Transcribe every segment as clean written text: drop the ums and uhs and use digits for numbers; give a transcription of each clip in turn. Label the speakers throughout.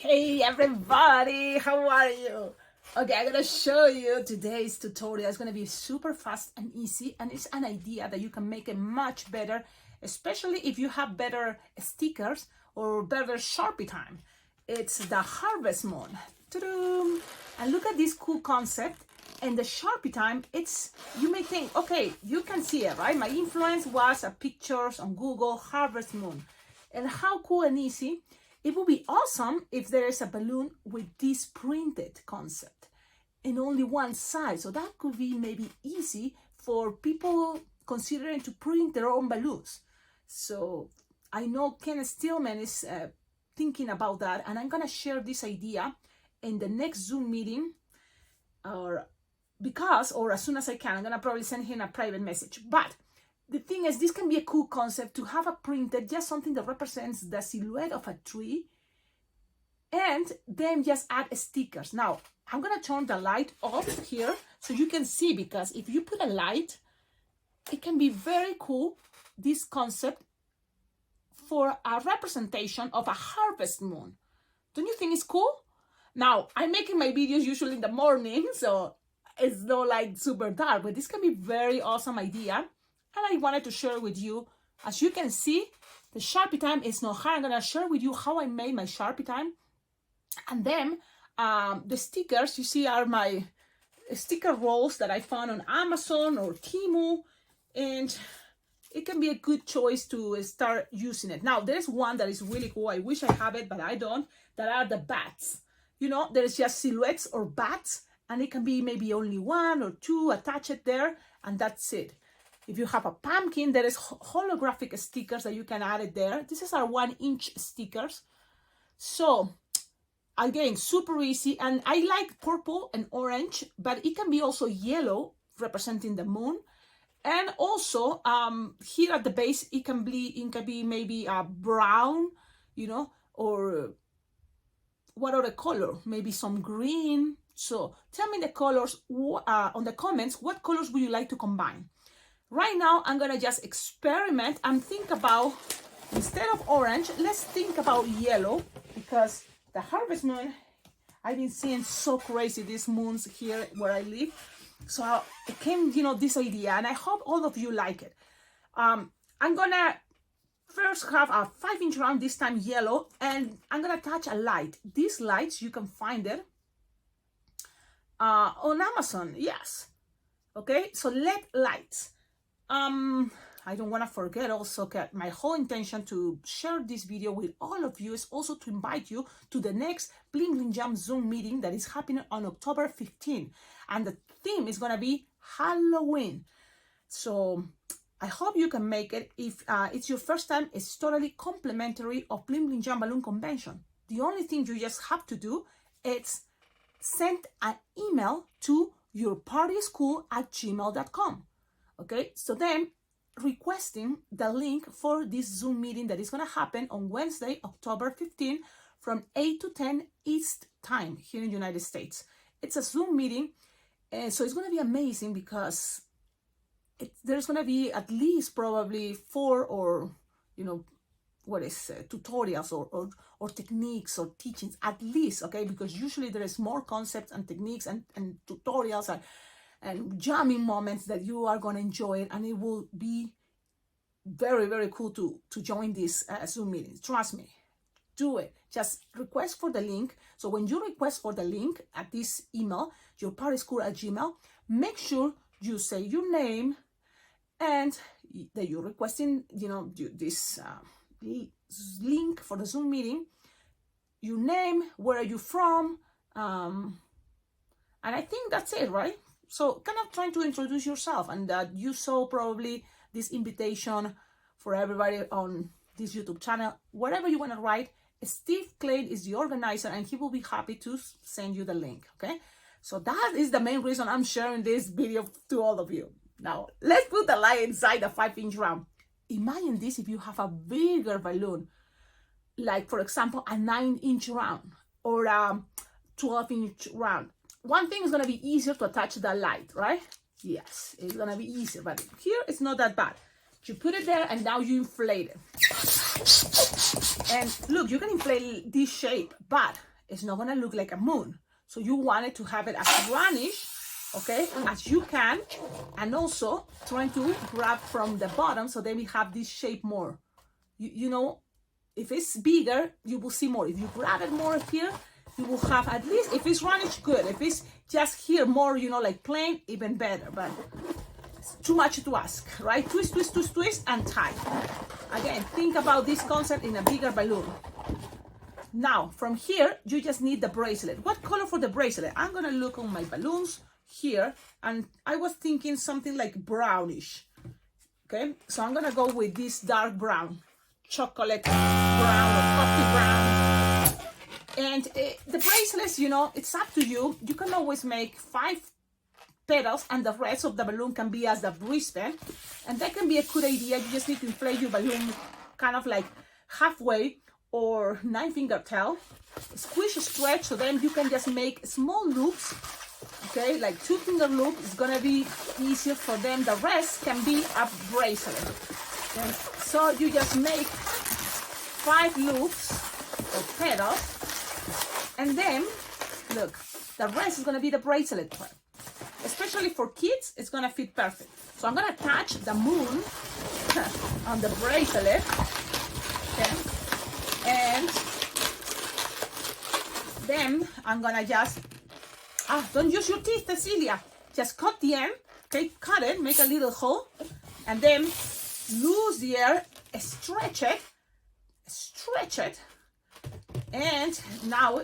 Speaker 1: Hey everybody, how are you? Okay, I'm gonna show you today's tutorial. It's gonna be super fast and easy, and it's an idea that you can make it much better, especially if you have better stickers or better Sharpie time. It's the harvest moon. Ta-da! And look at this cool concept. And the Sharpie time, you may think, okay, you can see it, right? My influence was pictures on Google, harvest moon. And how cool and easy. It would be awesome if there is a balloon with this printed concept in only one size. So that could be maybe easy for people considering to print their own balloons. So I know Ken Stillman is thinking about that, and I'm gonna share this idea in the next Zoom meeting, or as soon as I can. I'm gonna probably send him a private message. But the thing is, this can be a cool concept to have a printed, just something that represents the silhouette of a tree, and then just add stickers. Now, I'm gonna turn the light off here so you can see, because if you put a light, it can be very cool, this concept, for a representation of a harvest moon. Don't you think it's cool? Now, I'm making my videos usually in the morning, so it's not like super dark, but this can be very awesome idea. And I wanted to share with you. As you can see, the Sharpie time is not hard. I'm gonna share with you how I made my Sharpie time. And then the stickers you see are my sticker rolls that I found on Amazon or Temu. And it can be a good choice to start using it. Now, there's one that is really cool. I wish I have it, but I don't. That are the bats. You know, there's just silhouettes or bats. And it can be maybe only one or two attached there. And that's it. If you have a pumpkin, there is holographic stickers that you can add it there. These are 1-inch stickers. So again, super easy. And I like purple and orange, but it can be also yellow, representing the moon. And also here at the base, it can be maybe a brown, you know, or what other color? Maybe some green. So tell me the colors on the comments. What colors would you like to combine? Right now, I'm gonna just experiment and think about, instead of orange, let's think about yellow, because the harvest moon, I've been seeing so crazy these moons here where I live. So it came, this idea, and I hope all of you like it. I'm gonna first have a 5-inch round, this time yellow, and I'm gonna attach a light. These lights, you can find it on Amazon, yes. Okay, so LED lights. I don't want to forget also that my whole intention to share this video with all of you is also to invite you to the next Bling Bling Jam Zoom meeting that is happening on October 15. And the theme is going to be Halloween. So I hope you can make it. If it's your first time, it's totally complimentary of Bling Bling Jam Balloon Convention. The only thing you just have to do is send an email to yourpartyschool@gmail.com. Okay, so then requesting the link for this Zoom meeting that is going to happen on Wednesday, October 15, from 8 to 10 East time here in the United States. It's a Zoom meeting, so it's going to be amazing, because there's going to be at least probably 4 or, tutorials or techniques or teachings, at least, okay, because usually there is more concepts and techniques and tutorials and jamming moments that you are going to enjoy it, and it will be very, very cool to join this Zoom meeting. Trust me, do it. Just request for the link. So when you request for the link at this email, yourpartyschool@gmail, make sure you say your name and that you're requesting, this link for the Zoom meeting, your name, where are you from, and I think that's it, right? So kind of trying to introduce yourself, and that you saw probably this invitation for everybody on this YouTube channel. Whatever you want to write, Steve Clay is the organizer, and he will be happy to send you the link, okay? So that is the main reason I'm sharing this video to all of you. Now, let's put the light inside the 5-inch round. Imagine this if you have a bigger balloon, like, for example, a 9-inch round or a 12-inch round. One thing is going to be easier to attach the light, right? Yes, it's going to be easier, but here it's not that bad. You put it there and now you inflate it. And look, you can inflate this shape, but it's not gonna look like a moon. So you want it to have it as brownish, okay, as you can, and also trying to grab from the bottom so then we have this shape more. You know, if it's bigger, you will see more. If you grab it more here, you will have at least, if it's brownish, good. If it's just here more, you know, like plain, even better. But it's too much to ask, right? Twist, twist, twist, twist, and tie. Again, think about this concept in a bigger balloon. Now, from here, you just need the bracelet. What color for the bracelet? I'm gonna look on my balloons here, and I was thinking something like brownish. Okay, so I'm gonna go with this dark brown, chocolate brown or coffee brown. And the bracelets, you know, it's up to you. You can always make 5 petals and the rest of the balloon can be as the wristband. And that can be a good idea. You just need to inflate your balloon kind of like halfway or 9-finger tail. Squish, stretch, so then you can just make small loops. Okay, like 2-finger loop is gonna be easier for them. The rest can be a bracelet. Okay? So you just make 5 loops of petals, and then look, the rest is gonna be the bracelet part. Especially for kids, it's gonna fit perfect. So I'm gonna attach the moon on the bracelet, okay, and then I'm gonna just don't use your teeth, Cecilia. Just cut the end, okay? Cut it, make a little hole, and then lose the air, stretch it, and now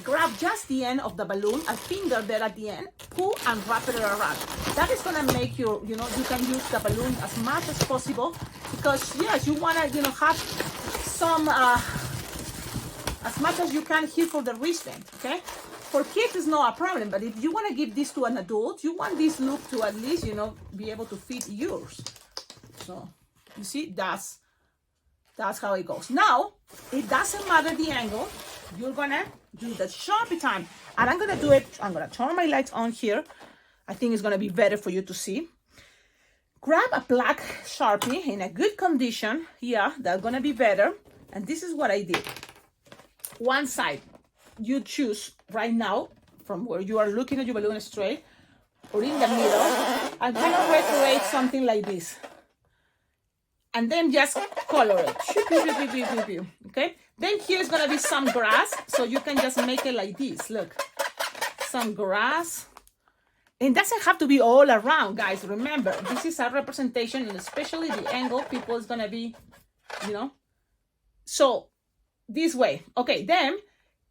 Speaker 1: grab just the end of the balloon, a finger there at the end, pull and wrap it around. That is gonna make your, you know, you can use the balloon as much as possible because yes, you wanna, you know, have some, as much as you can here for the wristband, okay? For kids, it's not a problem, but if you want to give this to an adult, you want this loop to at least, you know, be able to fit yours. So, you see, that's how it goes. Now, it doesn't matter the angle. You're going to do the Sharpie time. And I'm going to do it. I'm going to turn my lights on here. I think it's going to be better for you to see. Grab a black Sharpie in a good condition. Yeah, that's going to be better. And this is what I did. One side. You choose right now from where you are looking at your balloon straight or in the middle and kind of recreate something like this. And then just color it. Okay? Then here's going to be some grass. So you can just make it like this. Look. Some grass. It doesn't have to be all around, guys. Remember, this is a representation and especially the angle people is going to be, you know. So, this way. Okay, then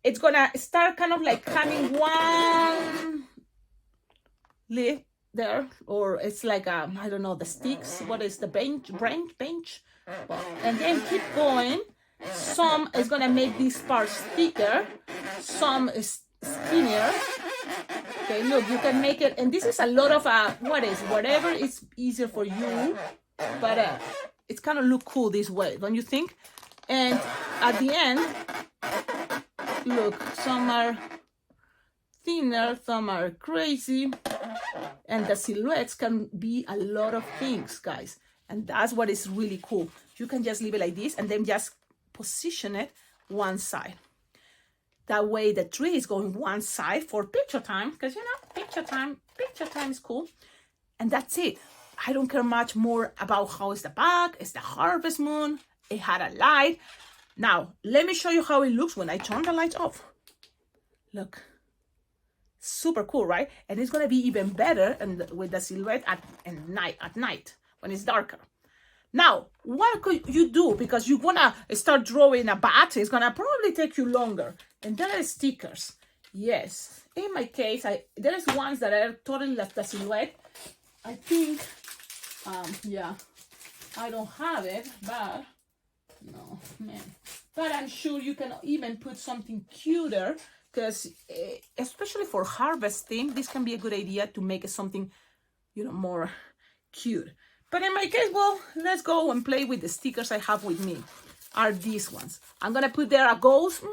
Speaker 1: it's gonna start kind of like coming one leaf there, or it's like I don't know, the sticks. What is the bench? And then keep going. Some is gonna make this part thicker. Some is skinnier. Okay, look, you can make it, and this is a lot of whatever is easier for you, but it's kind of look cool this way, don't you think? And at the end. Look, some are thinner, some are crazy, and the silhouettes can be a lot of things, guys, and that's what is really cool. You can just leave it like this and then just position it one side. That way the tree is going one side for picture time, because you know, picture time is cool, and that's it. I don't care much more about how is the back. It's the harvest moon. It had a light. Now, let me show you how it looks when I turn the lights off. Look. Super cool, right? And it's going to be even better with the silhouette at night, when it's darker. Now, what could you do? Because you want to start drawing a bat. It's going to probably take you longer. And there are stickers. Yes. In my case, there's ones that are totally like the silhouette. I think, yeah, I don't have it, but... No, man. But I'm sure you can even put something cuter because especially for harvesting, this can be a good idea to make it something, you know, more cute. But in my case, well, let's go and play with the stickers I have with me. Are these ones. I'm going to put there a ghost.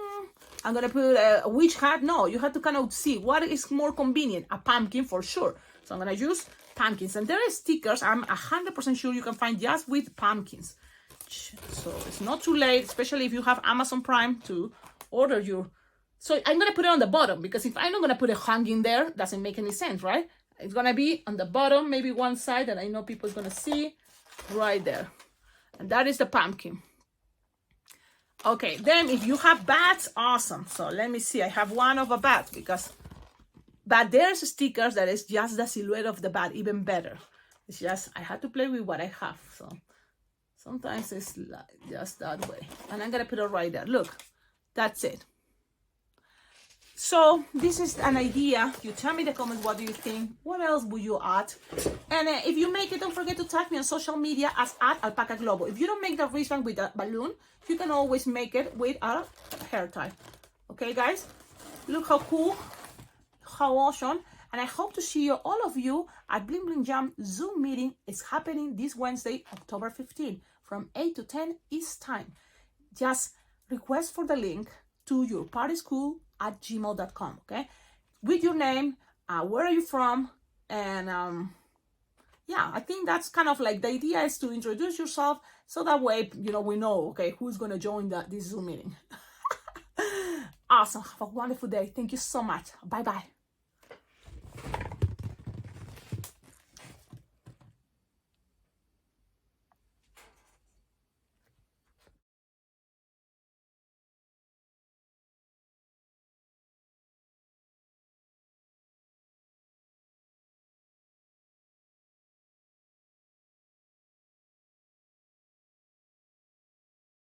Speaker 1: I'm going to put a witch hat. No, you have to kind of see what is more convenient. A pumpkin for sure. So I'm going to use pumpkins. And there are stickers I'm 100% sure you can find just with pumpkins. So it's not too late, especially if you have Amazon Prime, to order your So I'm going to put it on the bottom, because if I'm not going to put it hanging there, doesn't make any sense, right? It's going to be on the bottom, maybe one side that I know people's going to see right there. And that is the pumpkin. Okay, then if you have bats, awesome. So let me see. I have one of a bat, but there's stickers that is just the silhouette of the bat, even better. It's just, I had to play with what I have. So sometimes it's just that way. And I'm going to put it right there. Look, that's it. So this is an idea. You tell me in the comments, what do you think? What else would you add? And if you make it, don't forget to tag me on social media as @alpaca-globo. If you don't make the wristband with a balloon, you can always make it with a hair tie. Okay, guys? Look how cool, how awesome. And I hope to see all of you at Bling Bling Jam Zoom meeting. It's happening this Wednesday, October 15, from 8 to 10 East time. Just request for the link to your partyschool@gmail.com, okay? With your name, where are you from? And yeah, I think that's kind of like the idea, is to introduce yourself, so that way, you know, we know, okay, who's going to join this Zoom meeting. Awesome. Have a wonderful day. Thank you so much. Bye-bye.